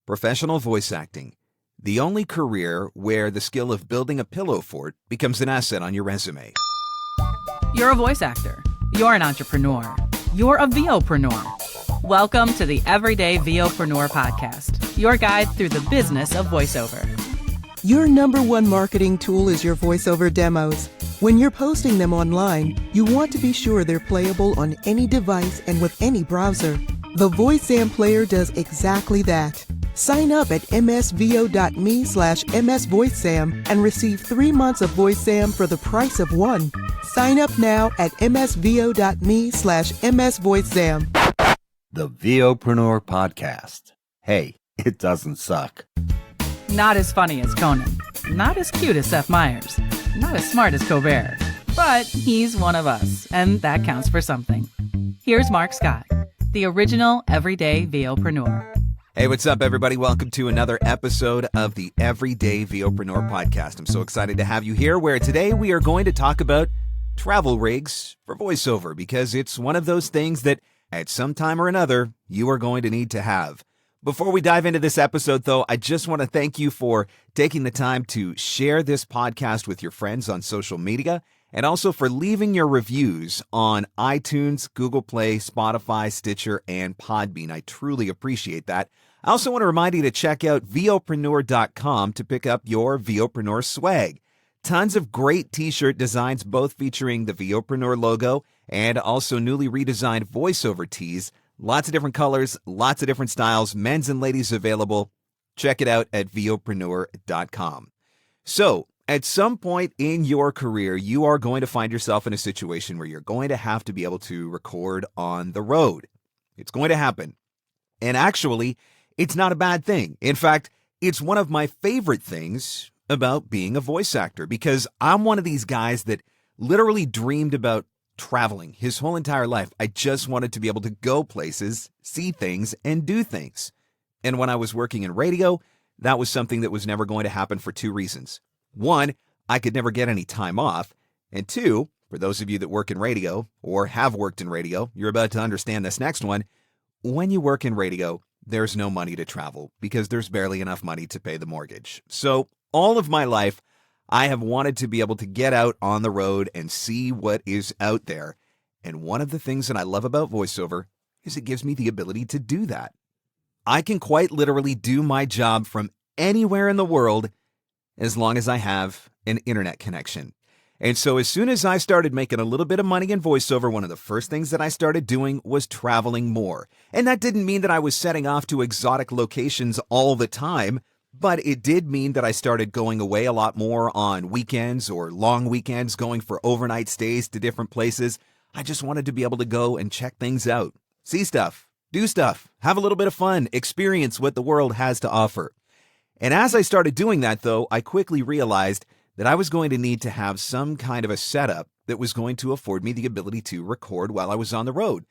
Professional voice acting, the only career where the skill of building a pillow fort becomes an asset on your resume. You're a voice actor. You're an entrepreneur. You're a VOpreneur. Welcome to the Everyday VOpreneur podcast, your guide through the business of voiceover. Your number one marketing tool is your voiceover demos. When you're posting them online, you want to be sure they're playable on any device and with any browser. The VoiceSam player does exactly that. Sign up at msvo.me/msvoicesam and receive 3 months of VoiceSam for the price of one. Sign up now at msvo.me/msvoicesam. The VOpreneur podcast. Hey, it doesn't suck. Not as funny as Conan. Not as cute as Seth Meyers. Not as smart as Colbert. But he's one of us, and that counts for something. Here's Mark Scott, the original Everyday VOpreneur. Hey, what's up, everybody? Welcome to another episode of the Everyday VOpreneur podcast. I'm so excited to have you here, where today we are going to talk about travel rigs for voiceover, because it's one of those things that at some time or another you are going to need to have. Before we dive into this episode, though, I just want to thank you for taking the time to share this podcast with your friends on social media, and also for leaving your reviews on iTunes, Google Play, Spotify, Stitcher, and Podbean. I truly appreciate that. I also want to remind you to check out VOpreneur.com to pick up your VOpreneur swag. Tons of great t-shirt designs, both featuring the VOpreneur logo and also newly redesigned voiceover tees. Lots of different colors, lots of different styles, men's and ladies available. Check it out at VOpreneur.com. So, at some point in your career, you are going to find yourself in a situation where you're going to have to be able to record on the road. It's going to happen. And actually, it's not a bad thing. In fact, it's one of my favorite things about being a voice actor, because I'm one of these guys that literally dreamed about traveling his whole entire life. I just wanted to be able to go places, see things, and do things. And when I was working in radio, that was something that was never going to happen for two reasons. One, I could never get any time off. And two, for those of you that work in radio or have worked in radio, you're about to understand this next one. When you work in radio, there's no money to travel because there's barely enough money to pay the mortgage. So all of my life, I have wanted to be able to get out on the road and see what is out there. And one of the things that I love about voiceover is it gives me the ability to do that. I can quite literally do my job from anywhere in the world as long as I have an internet connection. And so as soon as I started making a little bit of money in voiceover, one of the first things that I started doing was traveling more. And that didn't mean that I was setting off to exotic locations all the time, but it did mean that I started going away a lot more on weekends or long weekends, going for overnight stays to different places. I just wanted to be able to go and check things out, see stuff, do stuff, have a little bit of fun, experience what the world has to offer. And as I started doing that, though, I quickly realized that I was going to need to have some kind of a setup that was going to afford me the ability to record while I was on the road.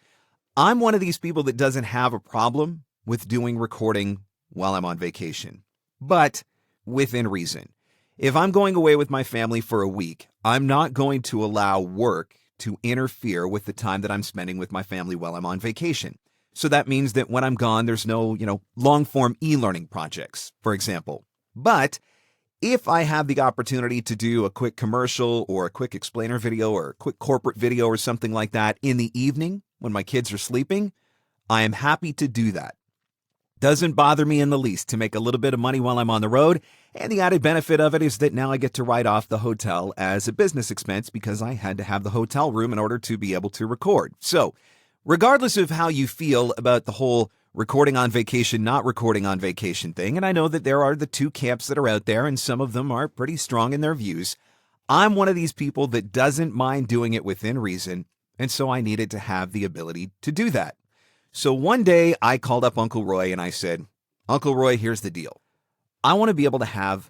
I'm one of these people that doesn't have a problem with doing recording while I'm on vacation, but within reason. If I'm going away with my family for a week, I'm not going to allow work to interfere with the time that I'm spending with my family while I'm on vacation. So that means that when I'm gone, there's no, long-form e-learning projects, for example. But if I have the opportunity to do a quick commercial or a quick explainer video or a quick corporate video or something like that in the evening when my kids are sleeping, I am happy to do that. Doesn't bother me in the least to make a little bit of money while I'm on the road. And the added benefit of it is that now I get to write off the hotel as a business expense because I had to have the hotel room in order to be able to record. So, regardless of how you feel about the whole recording on vacation, not recording on vacation thing, and I know that there are the two camps that are out there, and some of them are pretty strong in their views, I'm one of these people that doesn't mind doing it within reason, and so I needed to have the ability to do that. So one day I called up Uncle Roy and I said, Uncle Roy, here's the deal. I want to be able to have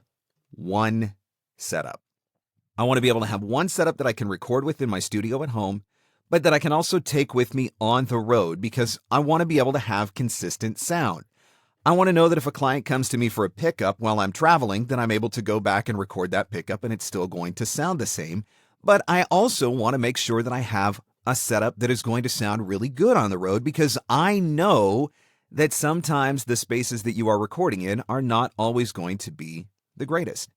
one setup. I want to be able to have one setup that I can record with in my studio at home, but that I can also take with me on the road because I want to be able to have consistent sound. I want to know that if a client comes to me for a pickup while I'm traveling, then I'm able to go back and record that pickup and it's still going to sound the same. But I also want to make sure that I have a setup that is going to sound really good on the road because I know that sometimes the spaces that you are recording in are not always going to be the greatest.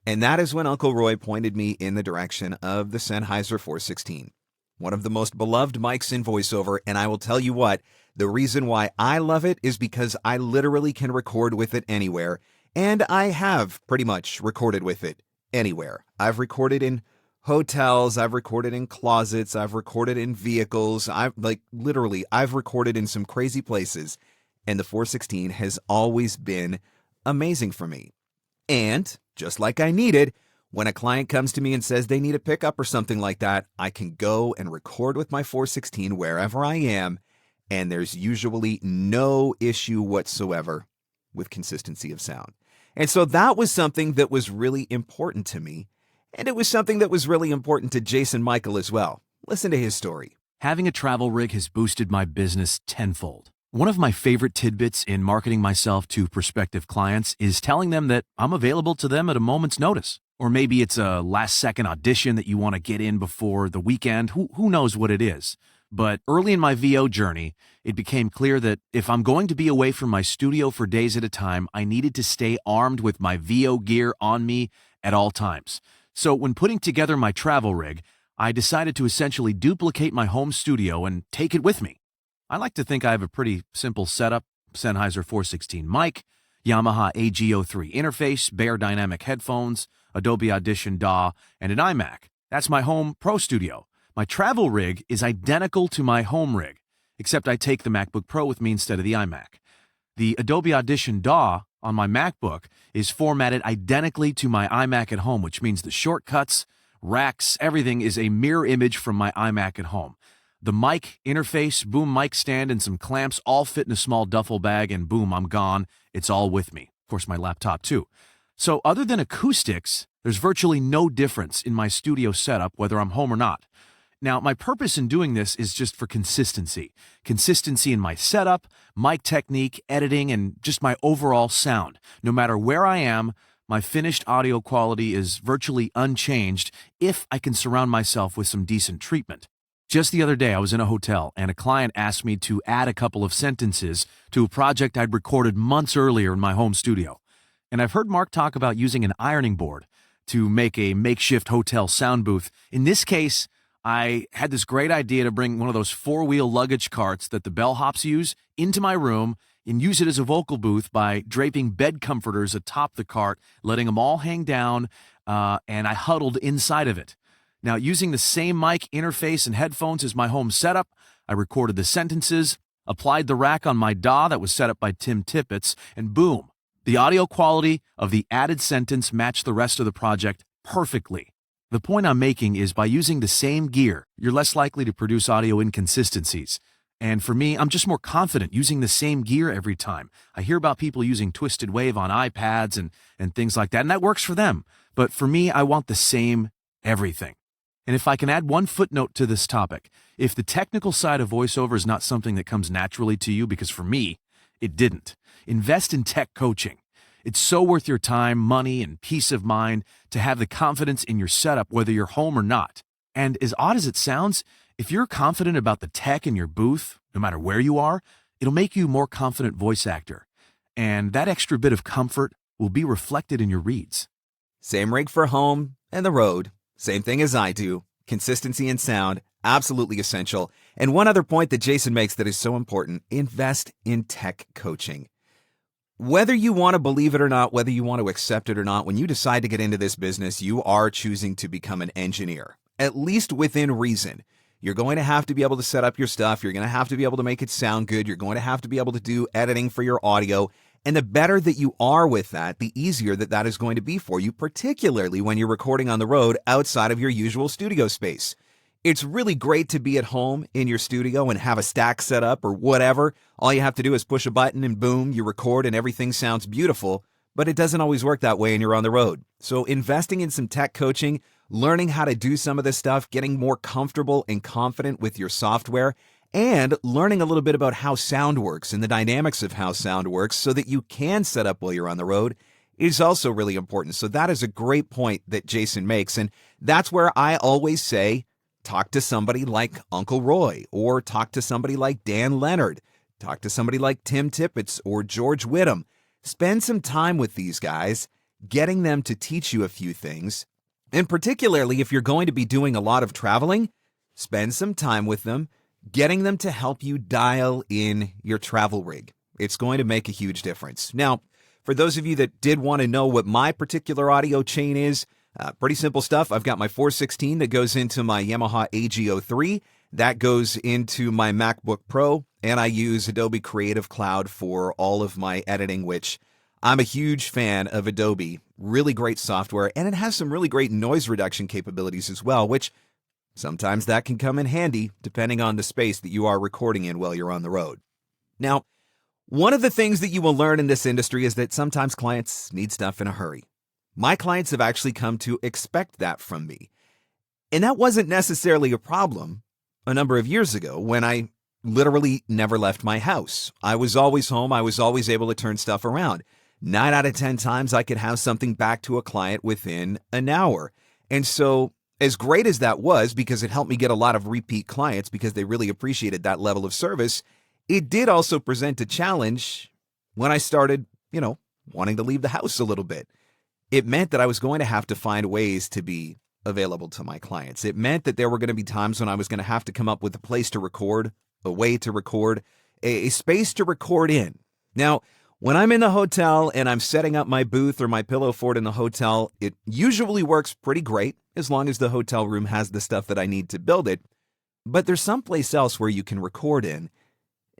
And that is when Uncle Roy pointed me in the direction of the Sennheiser 416, one of the most beloved mics in voiceover. And I will tell you what, the reason why I love it is because I literally can record with it anywhere. And I have pretty much recorded with it anywhere. I've recorded in hotels, I've recorded in closets, I've recorded in vehicles. I've recorded in some crazy places. And the 416 has always been amazing for me. And just like I needed, when a client comes to me and says they need a pickup or something like that, I can go and record with my 416 wherever I am, and there's usually no issue whatsoever with consistency of sound. And so that was something that was really important to me, and it was something that was really important to Jason Michael as well. Listen to his story. Having a travel rig has boosted my business tenfold. One of my favorite tidbits in marketing myself to prospective clients is telling them that I'm available to them at a moment's notice. Or maybe it's a last-second audition that you want to get in before the weekend. Who knows what it is? But early in my VO journey, it became clear that if I'm going to be away from my studio for days at a time, I needed to stay armed with my VO gear on me at all times. So when putting together my travel rig, I decided to essentially duplicate my home studio and take it with me. I like to think I have a pretty simple setup: Sennheiser 416 mic, Yamaha AG03 interface, Bear Dynamic headphones, Adobe Audition DAW, and an iMac. That's my home pro studio. My travel rig is identical to my home rig, except I take the MacBook Pro with me instead of the iMac. The Adobe Audition DAW on my MacBook is formatted identically to my iMac at home, which means the shortcuts, racks, everything is a mirror image from my iMac at home. The mic interface, boom mic stand, and some clamps all fit in a small duffel bag, and boom, I'm gone. It's all with me. Of course, my laptop too. So other than acoustics, there's virtually no difference in my studio setup, whether I'm home or not. Now, my purpose in doing this is just for consistency. Consistency in my setup, mic technique, editing, and just my overall sound. No matter where I am, my finished audio quality is virtually unchanged if I can surround myself with some decent treatment. Just the other day, I was in a hotel, and a client asked me to add a couple of sentences to a project I'd recorded months earlier in my home studio. And I've heard Mark talk about using an ironing board to make a makeshift hotel sound booth. In this case, I had this great idea to bring one of those four-wheel luggage carts that the bellhops use into my room and use it as a vocal booth by draping bed comforters atop the cart, letting them all hang down, and I huddled inside of it. Now, using the same mic interface and headphones as my home setup, I recorded the sentences, applied the rack on my DAW that was set up by Tim Tippett, and boom, the audio quality of the added sentence matched the rest of the project perfectly. The point I'm making is by using the same gear, you're less likely to produce audio inconsistencies. And for me, I'm just more confident using the same gear every time. I hear about people using Twisted Wave on iPads and things like that, and that works for them. But for me, I want the same everything. And if I can add one footnote to this topic, if the technical side of voiceover is not something that comes naturally to you, because for me, it didn't, invest in tech coaching. It's so worth your time, money, and peace of mind to have the confidence in your setup, whether you're home or not. And as odd as it sounds, if you're confident about the tech in your booth, no matter where you are, it'll make you a more confident voice actor. And that extra bit of comfort will be reflected in your reads. Same rig for home and the road. Same thing as I do. Consistency in sound, absolutely essential. And one other point that Jason makes that is so important: invest in tech coaching. Whether you want to believe it or not, whether you want to accept it or not, when you decide to get into this business, you are choosing to become an engineer, at least within reason. You're going to have to be able to set up your stuff. You're going to have to be able to make it sound good. You're going to have to be able to do editing for your audio. And the better that you are with that, the easier that is going to be for you, particularly when you're recording on the road outside of your usual studio space. It's really great to be at home in your studio and have a stack set up or whatever. All you have to do is push a button and boom, you record and everything sounds beautiful. But it doesn't always work that way when you're on the road. So investing in some tech coaching, learning how to do some of this stuff, getting more comfortable and confident with your software, and learning a little bit about how sound works and the dynamics of how sound works so that you can set up while you're on the road is also really important. So that is a great point that Jason makes. And that's where I always say, talk to somebody like Uncle Roy or talk to somebody like Dan Leonard. Talk to somebody like Tim Tippett or George Whittam. Spend some time with these guys, getting them to teach you a few things. And particularly if you're going to be doing a lot of traveling, spend some time with them, getting them to help you dial in your travel rig. It's going to make a huge difference. Now, for those of you that did want to know what my particular audio chain is, pretty simple stuff. I've got my 416 that goes into my Yamaha AG03. That goes into my MacBook Pro, and I use Adobe Creative Cloud for all of my editing, which I'm a huge fan of Adobe. Really great software, and it has some really great noise reduction capabilities as well, which sometimes that can come in handy depending on the space that you are recording in while you're on the road. Now, one of the things that you will learn in this industry is that sometimes clients need stuff in a hurry. My clients have actually come to expect that from me. And that wasn't necessarily a problem a number of years ago when I literally never left my house. I was always home. I was always able to turn stuff around. 9 out of 10 times I could have something back to a client within an hour. And so as great as that was, because it helped me get a lot of repeat clients because they really appreciated that level of service, it did also present a challenge when I started, wanting to leave the house a little bit. It meant that I was going to have to find ways to be available to my clients. It meant that there were going to be times when I was going to have to come up with a place to record, a way to record, a space to record in. Now, when I'm in the hotel and I'm setting up my booth or my pillow fort in the hotel, it usually works pretty great as long as the hotel room has the stuff that I need to build it. But there's someplace else where you can record in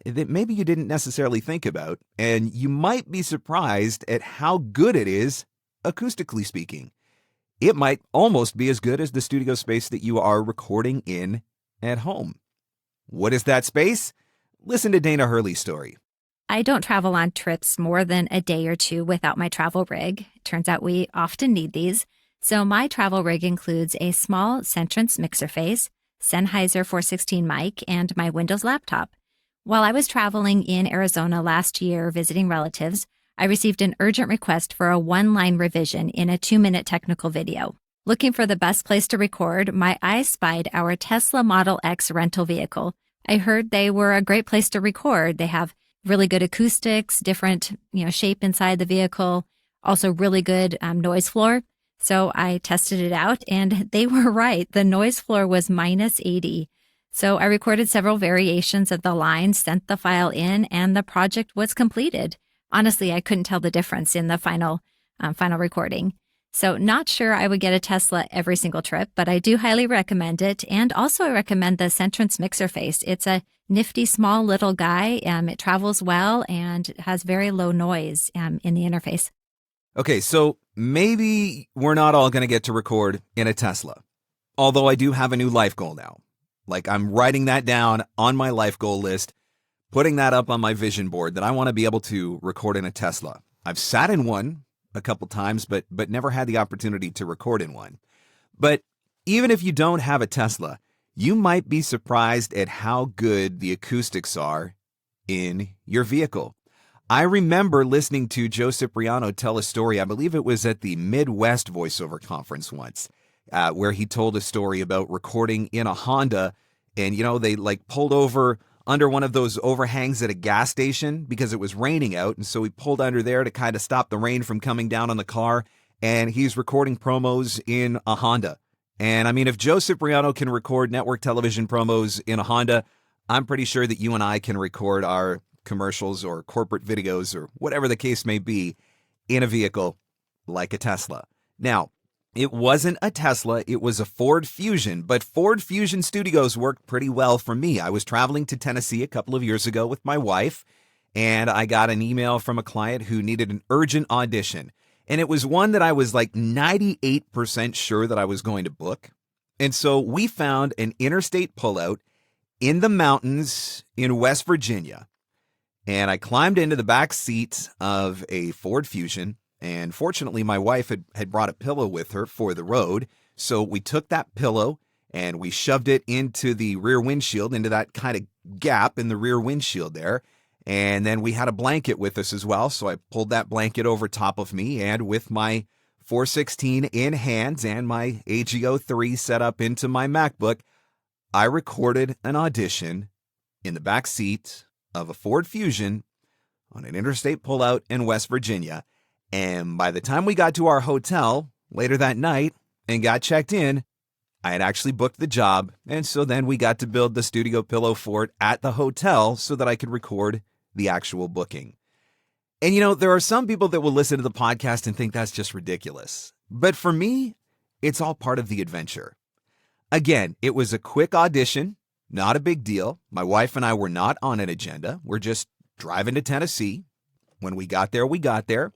that maybe you didn't necessarily think about, and you might be surprised at how good it is acoustically speaking. It might almost be as good as the studio space that you are recording in at home. What is that space? Listen to Dana Hurley's story. I don't travel on trips more than a day or two without my travel rig. Turns out we often need these. So my travel rig includes a small Centrance mixer face, Sennheiser 416 mic, and my Windows laptop. While I was traveling in Arizona last year visiting relatives, I received an urgent request for a one-line revision in a 2-minute technical video. Looking for the best place to record, my eyes spied our Tesla Model X rental vehicle. I heard they were a great place to record. They have really good acoustics, different, shape inside the vehicle, also really good noise floor. So I tested it out and they were right. The noise floor was -80. So I recorded several variations of the line, sent the file in, and the project was completed. Honestly, I couldn't tell the difference in the final recording. So not sure I would get a Tesla every single trip, but I do highly recommend it. And also I recommend the Centrance mixer face. It's a nifty, small little guy. It travels well and has very low noise in the interface. Okay, so maybe we're not all going to get to record in a Tesla. Although I do have a new life goal now. Like I'm writing that down on my life goal list, putting that up on my vision board that I want to be able to record in a Tesla. I've sat in one a couple times, but never had the opportunity to record in one. But even if you don't have a Tesla, you might be surprised at how good the acoustics are in your vehicle. I remember listening to Joe Cipriano tell a story, I believe it was at the Midwest voiceover conference once, where he told a story about recording in a Honda and, they pulled over under one of those overhangs at a gas station because it was raining out. And so he pulled under there to kind of stop the rain from coming down on the car. And he's recording promos in a Honda. And I mean, if Joe Cipriano can record network television promos in a Honda, I'm pretty sure that you and I can record our commercials or corporate videos or whatever the case may be in a vehicle like a Tesla. Now, it wasn't a Tesla, it was a Ford Fusion, but Ford Fusion Studios worked pretty well for me. I was traveling to Tennessee a couple of years ago with my wife, and I got an email from a client who needed an urgent audition. And it was one that I was 98% sure that I was going to book. And so we found an interstate pullout in the mountains in West Virginia. And I climbed into the back seat of a Ford Fusion. And fortunately, my wife had brought a pillow with her for the road. So we took that pillow and we shoved it into the rear windshield, into that kind of gap in the rear windshield there. And then we had a blanket with us as well. So I pulled that blanket over top of me, and with my 416 in hands and my AG03 set up into my MacBook, I recorded an audition in the back seat of a Ford Fusion on an interstate pullout in West Virginia. And by the time we got to our hotel later that night and got checked in, I had actually booked the job. And so then we got to build the studio pillow fort at the hotel so that I could record the actual booking. And there are some people that will listen to the podcast and think that's just ridiculous. But for me, it's all part of the adventure. Again, it was a quick audition, not a big deal. My wife and I were not on an agenda. We're just driving to Tennessee. When we got there, we got there.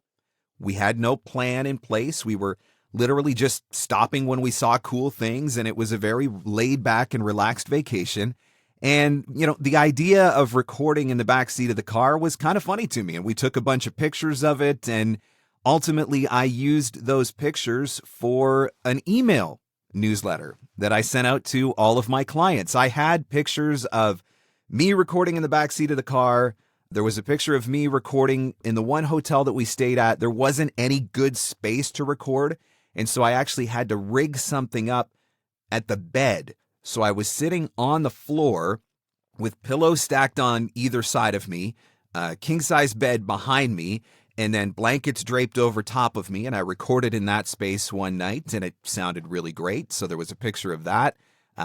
We had no plan in place. We were literally just stopping when we saw cool things, and it was a very laid back and relaxed vacation. And, the idea of recording in the backseat of the car was kind of funny to me. And we took a bunch of pictures of it. And ultimately, I used those pictures for an email newsletter that I sent out to all of my clients. I had pictures of me recording in the backseat of the car. There was a picture of me recording in the one hotel that we stayed at. There wasn't any good space to record. And so I actually had to rig something up at the bed. So I was sitting on the floor with pillows stacked on either side of me, a king-size bed behind me, and then blankets draped over top of me. And I recorded in that space one night, and it sounded really great. So there was a picture of that.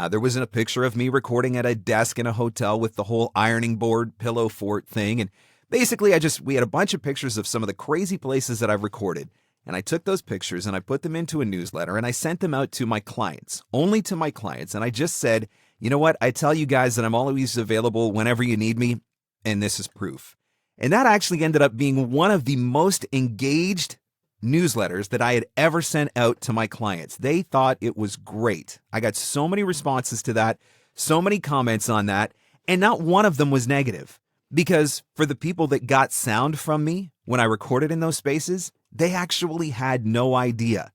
There was a picture of me recording at a desk in a hotel with the whole ironing board pillow fort thing. And basically, we had a bunch of pictures of some of the crazy places that I've recorded. And I took those pictures and I put them into a newsletter and I sent them out to my clients, only to my clients. And I just said, you know what? I tell you guys that I'm always available whenever you need me. And this is proof. And that actually ended up being one of the most engaged newsletters that I had ever sent out to my clients. They thought it was great. I got so many responses to that, so many comments on that, and not one of them was negative. Because for the people that got sound from me when I recorded in those spaces, they actually had no idea.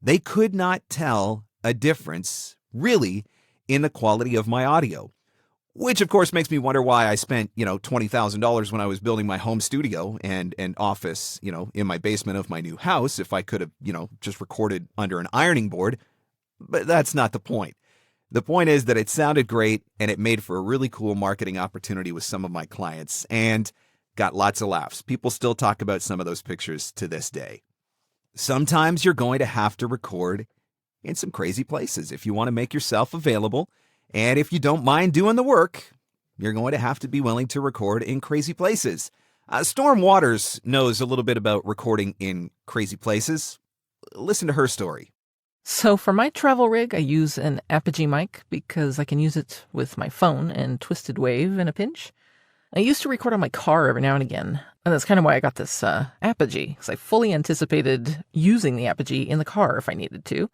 They could not tell a difference, really, in the quality of my audio. Which, of course, makes me wonder why I spent, $20,000 when I was building my home studio and an office, in my basement of my new house, if I could have, just recorded under an ironing board. But that's not the point. The point is that it sounded great and it made for a really cool marketing opportunity with some of my clients and got lots of laughs. People still talk about some of those pictures to this day. Sometimes you're going to have to record in some crazy places if you want to make yourself available. And if you don't mind doing the work, you're going to have to be willing to record in crazy places. Storm Waters knows a little bit about recording in crazy places. Listen to her story. So for my travel rig, I use an Apogee mic because I can use it with my phone and twisted wave in a pinch. I used to record on my car every now and again, and that's kind of why I got this Apogee, because I fully anticipated using the Apogee in the car if I needed to.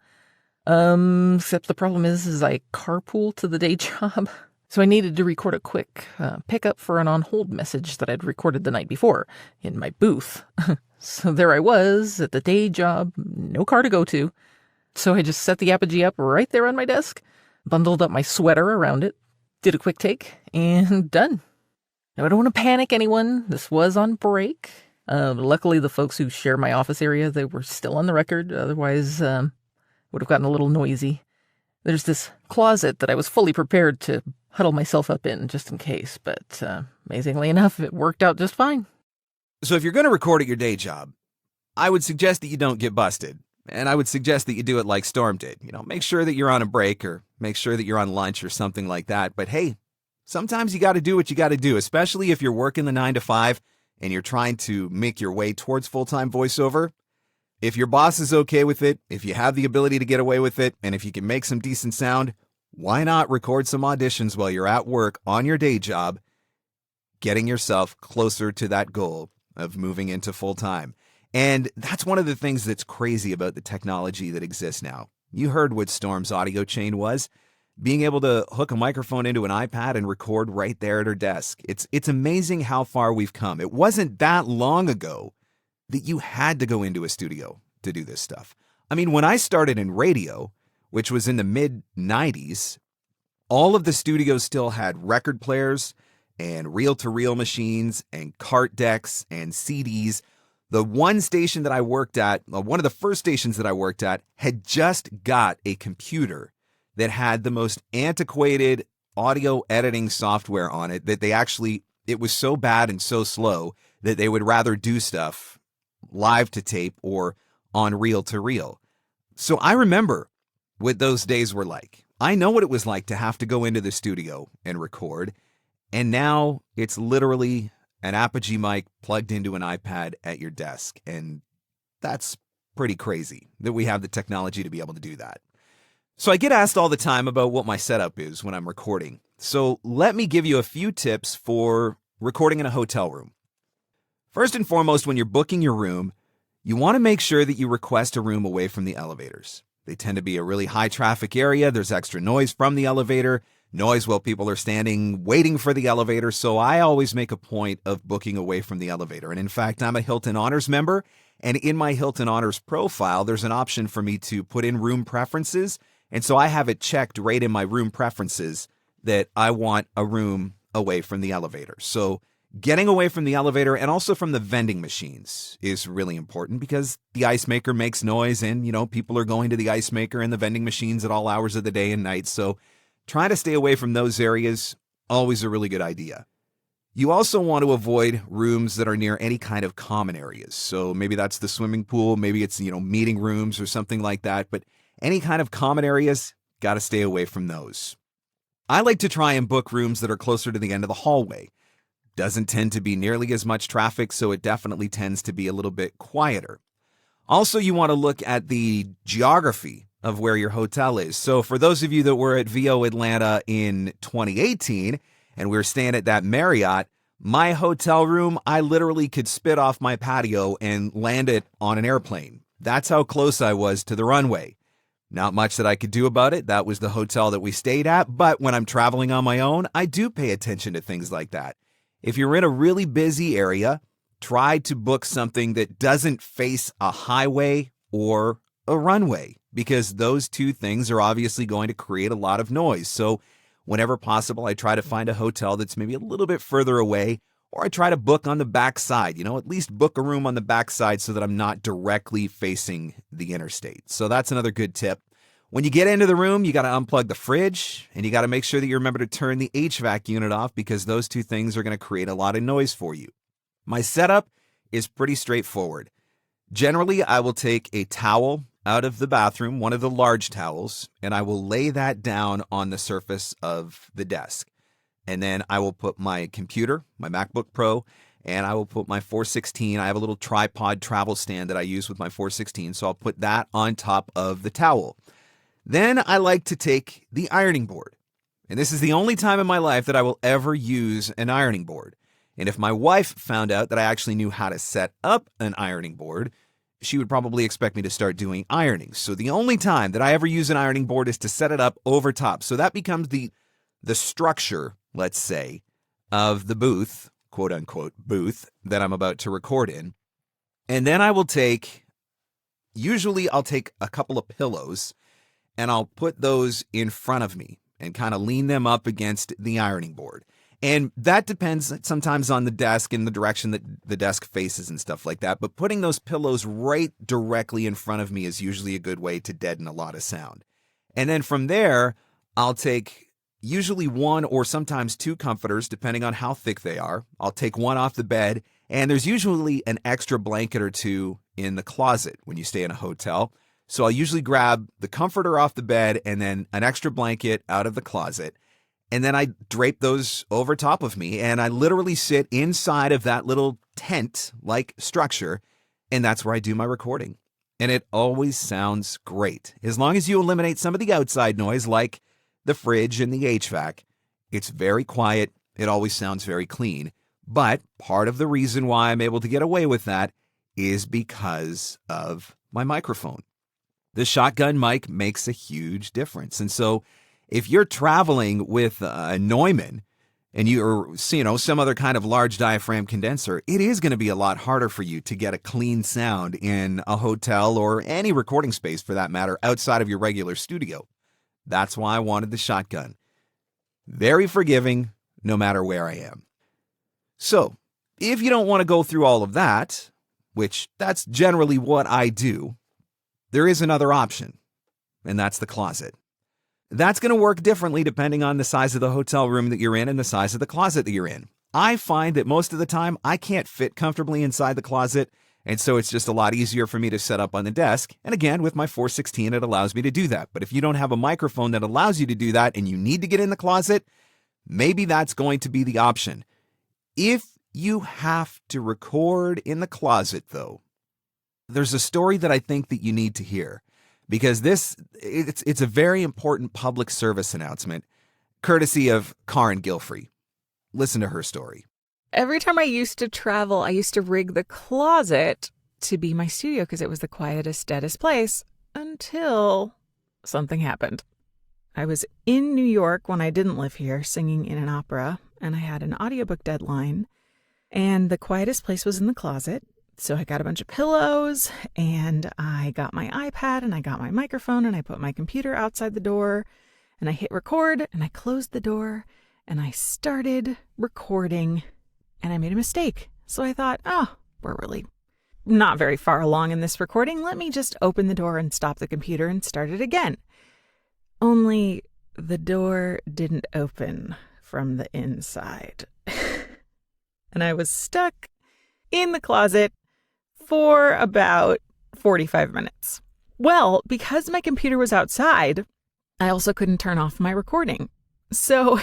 Except the problem is I carpool to the day job, so I needed to record a quick pickup for an on-hold message that I'd recorded the night before in my booth. So there I was at the day job, no car to go to. So I just set the Apogee up right there on my desk, bundled up my sweater around it, did a quick take, and done. Now, I don't want to panic anyone. This was on break. Luckily, the folks who share my office area, they were still on the record. Otherwise, would have gotten a little noisy. There's this closet that I was fully prepared to huddle myself up in just in case. But amazingly enough, it worked out just fine. So if you're going to record at your day job, I would suggest that you don't get busted. And I would suggest that you do it like Storm did. Make sure that you're on a break or make sure that you're on lunch or something like that. But hey, sometimes you got to do what you got to do, especially if you're working the 9 to 5 and you're trying to make your way towards full-time voiceover. If your boss is okay with it, if you have the ability to get away with it, and if you can make some decent sound, why not record some auditions while you're at work on your day job, getting yourself closer to that goal of moving into full-time. And that's one of the things that's crazy about the technology that exists now. You heard what Storm's audio chain was. Being able to hook a microphone into an iPad and record right there at her desk. It's amazing how far we've come. It wasn't that long ago that you had to go into a studio to do this stuff. I mean, when I started in radio, which was in the mid-90s, all of the studios still had record players and reel-to-reel machines and cart decks and CDs. The one station that I worked at, one of the first stations that I worked at, had just got a computer that had the most antiquated audio editing software on it that they actually it was so bad and so slow that they would rather do stuff live to tape or on reel to reel. So I remember what those days were like. I know what it was like to have to go into the studio and record. And now it's literally an Apogee mic plugged into an iPad at your desk. And that's pretty crazy that we have the technology to be able to do that. So I get asked all the time about what my setup is when I'm recording. So let me give you a few tips for recording in a hotel room. First and foremost, when you're booking your room, you want to make sure that you request a room away from the elevators. They tend to be a really high traffic area. There's extra noise from the elevator, noise while people are standing waiting for the elevator. So I always make a point of booking away from the elevator. And in fact, I'm a Hilton Honors member. And in my Hilton Honors profile, there's an option for me to put in room preferences. And so I have it checked right in my room preferences that I want a room away from the elevator. So getting away from the elevator and also from the vending machines is really important because the ice maker makes noise and, people are going to the ice maker and the vending machines at all hours of the day and night. So trying to stay away from those areas, always a really good idea. You also want to avoid rooms that are near any kind of common areas. So maybe that's the swimming pool, maybe it's, meeting rooms or something like that. But any kind of common areas, got to stay away from those. I like to try and book rooms that are closer to the end of the hallway. Doesn't tend to be nearly as much traffic, so it definitely tends to be a little bit quieter. Also, you want to look at the geography of where your hotel is. So for those of you that were at VO Atlanta in 2018, and we were staying at that Marriott, my hotel room, I literally could spit off my patio and land it on an airplane. That's how close I was to the runway. Not much that I could do about it. That was the hotel that we stayed at. But when I'm traveling on my own, I do pay attention to things like that. If you're in a really busy area, try to book something that doesn't face a highway or a runway, because those two things are obviously going to create a lot of noise. So whenever possible, I try to find a hotel that's maybe a little bit further away, or I try to book on the back side, at least book a room on the back side so that I'm not directly facing the interstate. So that's another good tip. When you get into the room, you got to unplug the fridge and you got to make sure that you remember to turn the HVAC unit off because those two things are going to create a lot of noise for you. My setup is pretty straightforward. Generally, I will take a towel out of the bathroom, one of the large towels, and I will lay that down on the surface of the desk. And then I will put my computer, my MacBook Pro, and I will put my 416. I have a little tripod travel stand that I use with my 416, so I'll put that on top of the towel. Then I like to take the ironing board. And this is the only time in my life that I will ever use an ironing board. And if my wife found out that I actually knew how to set up an ironing board, she would probably expect me to start doing ironing. So the only time that I ever use an ironing board is to set it up over top. So that becomes the structure, let's say, of the booth, quote unquote, booth that I'm about to record in. And then I will usually I'll take a couple of pillows and I'll put those in front of me and kind of lean them up against the ironing board. And that depends sometimes on the desk and the direction that the desk faces and stuff like that. But putting those pillows right directly in front of me is usually a good way to deaden a lot of sound. And then from there, I'll take usually one or sometimes two comforters, depending on how thick they are. I'll take one off the bed, and there's usually an extra blanket or two in the closet when you stay in a hotel. So I'll usually grab the comforter off the bed and then an extra blanket out of the closet. And then I drape those over top of me and I literally sit inside of that little tent-like structure. And that's where I do my recording. And it always sounds great. As long as you eliminate some of the outside noise like the fridge and the HVAC, it's very quiet. It always sounds very clean. But part of the reason why I'm able to get away with that is because of my microphone. The shotgun mic makes a huge difference. And so if you're traveling with a Neumann and you're, some other kind of large diaphragm condenser, it is going to be a lot harder for you to get a clean sound in a hotel or any recording space for that matter outside of your regular studio. That's why I wanted the shotgun. Very forgiving no matter where I am. So if you don't want to go through all of that, which that's generally what I do, there is another option, and that's the closet. That's going to work differently depending on the size of the hotel room that you're in and the size of the closet that you're in. I find that most of the time I can't fit comfortably inside the closet, and so it's just a lot easier for me to set up on the desk. And again, with my 416, it allows me to do that. But if you don't have a microphone that allows you to do that and you need to get in the closet, maybe that's going to be the option. If you have to record in the closet, though, there's a story that I think that you need to hear, because it's a very important public service announcement, courtesy of Karen Gilfrey. Listen to her story. Every time I used to travel, I used to rig the closet to be my studio because it was the quietest, deadest place until something happened. I was in New York when I didn't live here, singing in an opera, and I had an audiobook deadline, and the quietest place was in the closet. So I got a bunch of pillows, and I got my iPad, and I got my microphone, and I put my computer outside the door, and I hit record, and I closed the door, and I started recording, and I made a mistake. So I thought, we're really not very far along in this recording. Let me just open the door and stop the computer and start it again. Only the door didn't open from the inside. And I was stuck in the closet for about 45 minutes. Well, because my computer was outside, I also couldn't turn off my recording. So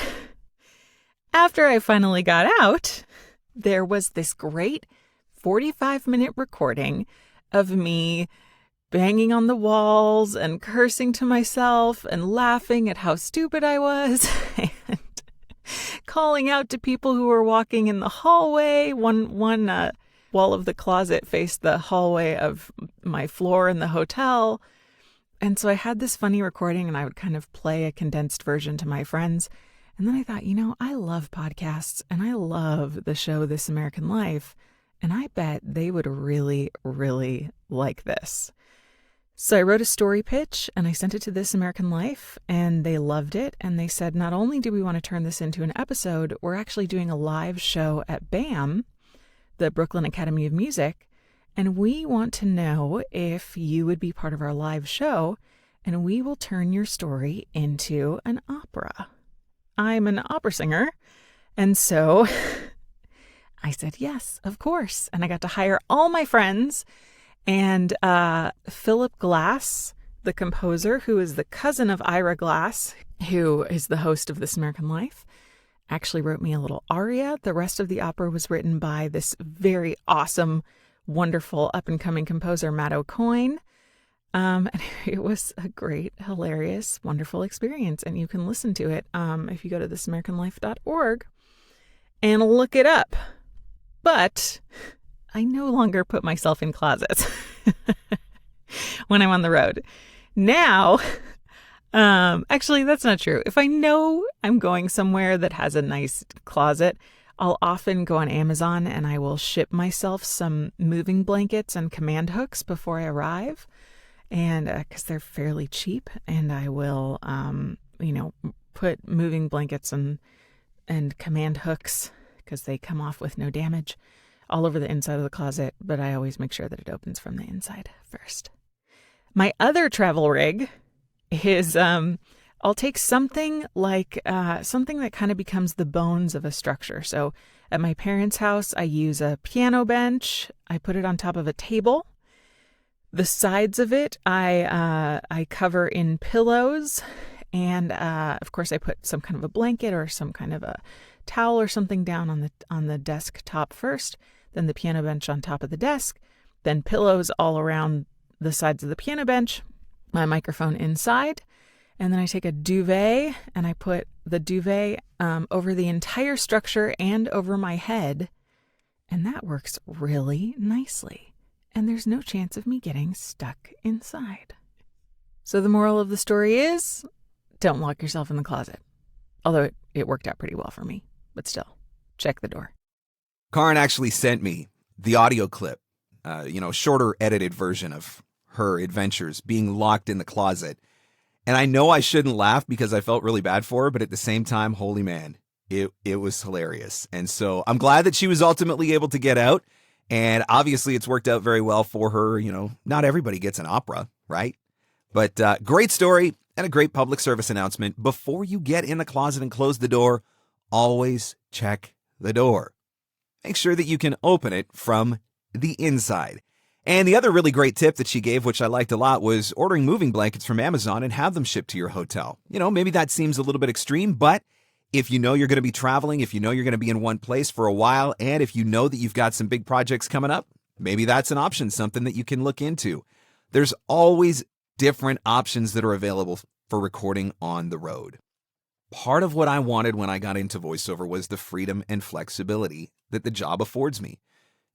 after I finally got out, there was this great 45-minute recording of me banging on the walls and cursing to myself and laughing at how stupid I was and calling out to people who were walking in the hallway. One wall of the closet faced the hallway of my floor in the hotel. And so I had this funny recording, and I would kind of play a condensed version to my friends. And then I thought, I love podcasts and I love the show This American Life, and I bet they would really, really like this. So I wrote a story pitch and I sent it to This American Life, and they loved it. And they said, not only do we want to turn this into an episode, we're actually doing a live show at BAM, the Brooklyn Academy of Music, and we want to know if you would be part of our live show, and we will turn your story into an opera. I'm an opera singer, and so I said yes, of course. And I got to hire all my friends, and Philip Glass, the composer, who is the cousin of Ira Glass, who is the host of This American Life, actually wrote me a little aria. The rest of the opera was written by this very awesome, wonderful, up-and-coming composer, Matt O'Coin. And it was a great, hilarious, wonderful experience. And you can listen to it if you go to thisamericanlife.org and look it up. But I no longer put myself in closets when I'm on the road. Now, actually, that's not true. If I know I'm going somewhere that has a nice closet, I'll often go on Amazon and I will ship myself some moving blankets and command hooks before I arrive. And because they're fairly cheap, and I will, put moving blankets and command hooks, because they come off with no damage, all over the inside of the closet. But I always make sure that it opens from the inside first. My other travel rig is I'll take something like something that kind of becomes the bones of a structure. So at my parents' house, I use a piano bench. I put it on top of a table. The sides of it, I cover in pillows, and of course, I put some kind of a blanket or some kind of a towel or something down on the desk top first. Then the piano bench on top of the desk. Then pillows all around the sides of the piano bench. My microphone inside, and then I take a duvet and I put the duvet over the entire structure and over my head, and that works really nicely. And there's no chance of me getting stuck inside. So the moral of the story is, don't lock yourself in the closet. Although it worked out pretty well for me, but still, check the door. Karen actually sent me the audio clip, shorter edited version of her adventures being locked in the closet. And I know I shouldn't laugh because I felt really bad for her, but at the same time, holy man, it was hilarious. And so I'm glad that she was ultimately able to get out. And obviously it's worked out very well for her. Not everybody gets an opera, right? But great story and a great public service announcement. Before you get in the closet and close the door, always check the door. Make sure that you can open it from the inside. And the other really great tip that she gave, which I liked a lot, was ordering moving blankets from Amazon and have them shipped to your hotel. Maybe that seems a little bit extreme, but if you know you're going to be traveling, if you know you're going to be in one place for a while, and if you know that you've got some big projects coming up, maybe that's an option, something that you can look into. There's always different options that are available for recording on the road. Part of what I wanted when I got into voiceover was the freedom and flexibility that the job affords me.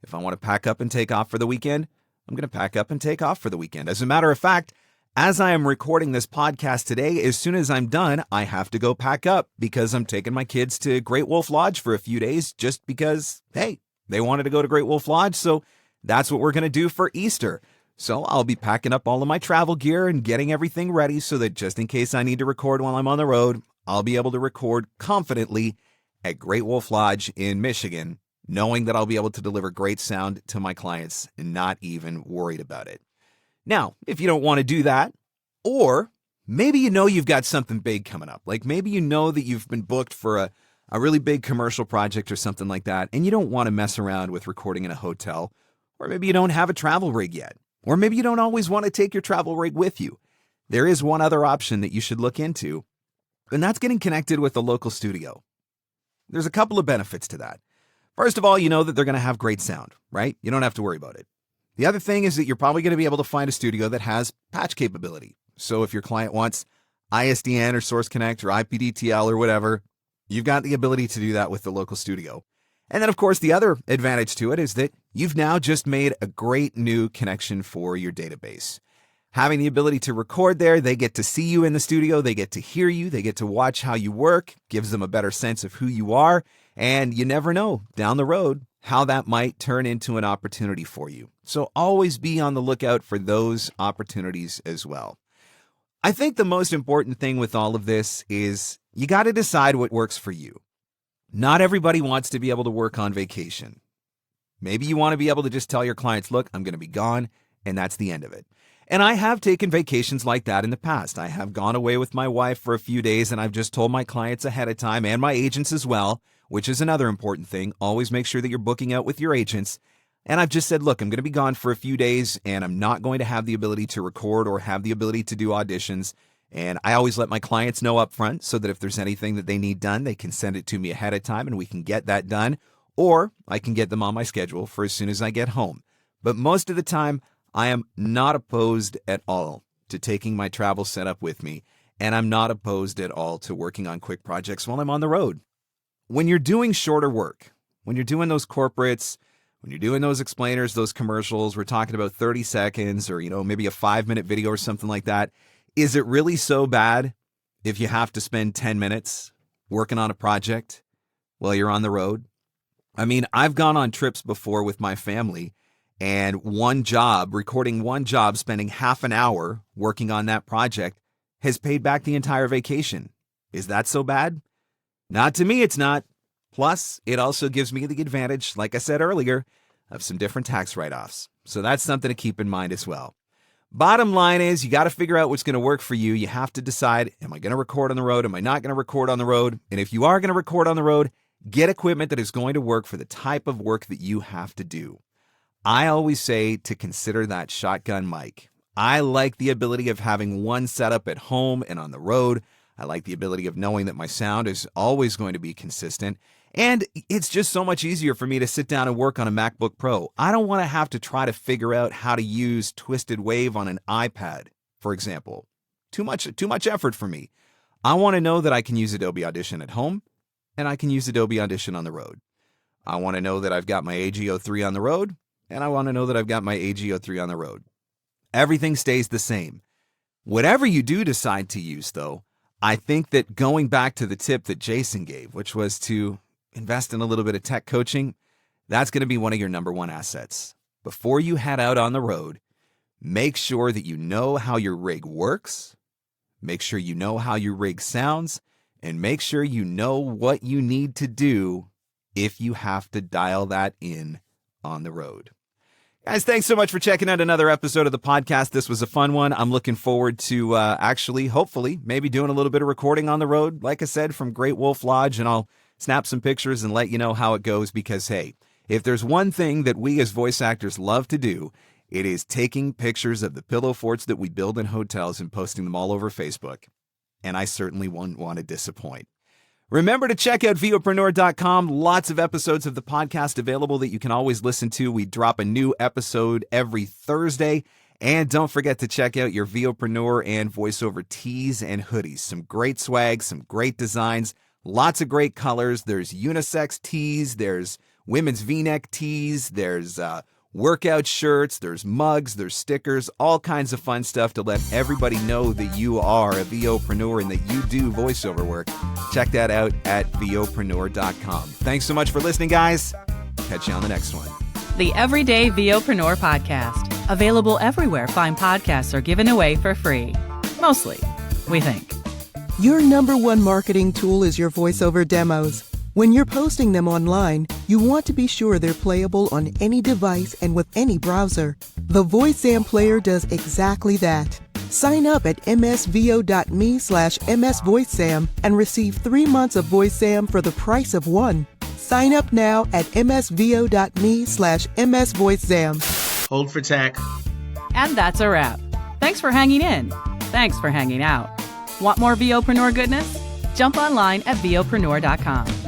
If I want to pack up and take off for the weekend, I'm going to pack up and take off for the weekend. As a matter of fact, as I am recording this podcast today, as soon as I'm done, I have to go pack up because I'm taking my kids to Great Wolf Lodge for a few days just because, hey, they wanted to go to Great Wolf Lodge, so that's what we're going to do for Easter. So I'll be packing up all of my travel gear and getting everything ready so that just in case I need to record while I'm on the road, I'll be able to record confidently at Great Wolf Lodge in Michigan, knowing that I'll be able to deliver great sound to my clients and not even worried about it. Now, if you don't want to do that, or maybe you've got something big coming up, like maybe that you've been booked for a really big commercial project or something like that, and you don't want to mess around with recording in a hotel, or maybe you don't have a travel rig yet, or maybe you don't always want to take your travel rig with you. There is one other option that you should look into, and that's getting connected with a local studio. There's a couple of benefits to that. First of all, you know that they're going to have great sound, right? You don't have to worry about it. The other thing is that you're probably going to be able to find a studio that has patch capability. So if your client wants ISDN or Source Connect or IPDTL or whatever, you've got the ability to do that with the local studio. And then, of course, the other advantage to it is that you've now just made a great new connection for your database. Having the ability to record there, they get to see you in the studio, they get to hear you, they get to watch how you work, gives them a better sense of who you are, and you never know down the road how that might turn into an opportunity for you. So always be on the lookout for those opportunities as well. I think the most important thing with all of this is you got to decide what works for you. Not everybody wants to be able to work on vacation. Maybe you want to be able to just tell your clients, look, I'm going to be gone, and that's the end of it. And I have taken vacations like that in the past. I have gone away with my wife for a few days, and I've just told my clients ahead of time and my agents as well, which is another important thing. Always make sure that you're booking out with your agents. And I've just said, look, I'm going to be gone for a few days, and I'm not going to have the ability to record or have the ability to do auditions. And I always let my clients know up front so that if there's anything that they need done, they can send it to me ahead of time and we can get that done. Or I can get them on my schedule for as soon as I get home. But most of the time, I am not opposed at all to taking my travel setup with me, and I'm not opposed at all to working on quick projects while I'm on the road. When you're doing shorter work, when you're doing those corporates, when you're doing those explainers, those commercials, we're talking about 30 seconds or, maybe a 5-minute video or something like that. Is it really so bad if you have to spend 10 minutes working on a project while you're on the road? I mean, I've gone on trips before with my family, and recording one job, spending half an hour working on that project has paid back the entire vacation. Is that so bad? Not to me, it's not. Plus, it also gives me the advantage, like I said earlier, of some different tax write-offs. So that's something to keep in mind as well. Bottom line is you got to figure out what's going to work for you. You have to decide, am I going to record on the road? Am I not going to record on the road? And if you are going to record on the road, get equipment that is going to work for the type of work that you have to do. I always say to consider that shotgun mic. I like the ability of having one setup at home and on the road. I like the ability of knowing that my sound is always going to be consistent. And it's just so much easier for me to sit down and work on a MacBook Pro. I don't want to have to try to figure out how to use Twisted Wave on an iPad, for example. Too much effort for me. I want to know that I can use Adobe Audition at home and I can use Adobe Audition on the road. I want to know that I've got my AGO3 on the road, and I want to know that I've got my AGO3 on the road. Everything stays the same. Whatever you do decide to use, though, I think that going back to the tip that Jason gave, which was to invest in a little bit of tech coaching, that's going to be one of your number one assets. Before you head out on the road, make sure that you know how your rig works, make sure you know how your rig sounds, and make sure you know what you need to do if you have to dial that in on the road. Guys, thanks so much for checking out another episode of the podcast. This was a fun one. I'm looking forward to hopefully, maybe doing a little bit of recording on the road, like I said, from Great Wolf Lodge, and I'll snap some pictures and let you know how it goes because, hey, if there's one thing that we as voice actors love to do, it is taking pictures of the pillow forts that we build in hotels and posting them all over Facebook. And I certainly won't want to disappoint. Remember to check out VOpreneur.com. Lots of episodes of the podcast available that you can always listen to. We drop a new episode every Thursday. And don't forget to check out your VOpreneur and voiceover tees and hoodies. Some great swag, some great designs, lots of great colors. There's unisex tees, there's women's V-neck tees, there's workout shirts, there's mugs, there's stickers, all kinds of fun stuff to let everybody know that you are a VOpreneur and that you do voiceover work. Check that out at VOpreneur.com. Thanks so much for listening, guys. Catch you on the next one. The Everyday VOpreneur podcast. Available everywhere fine podcasts are given away for free. Mostly, we think. Your number one marketing tool is your voiceover demos. When you're posting them online, you want to be sure they're playable on any device and with any browser. The VoiceZam player does exactly that. Sign up at msvo.me/msvoicezam and receive 3 months of VoiceZam for the price of one. Sign up now at msvo.me/msvoicezam. Hold for tech. And that's a wrap. Thanks for hanging in. Thanks for hanging out. Want more VOpreneur goodness? Jump online at VOpreneur.com.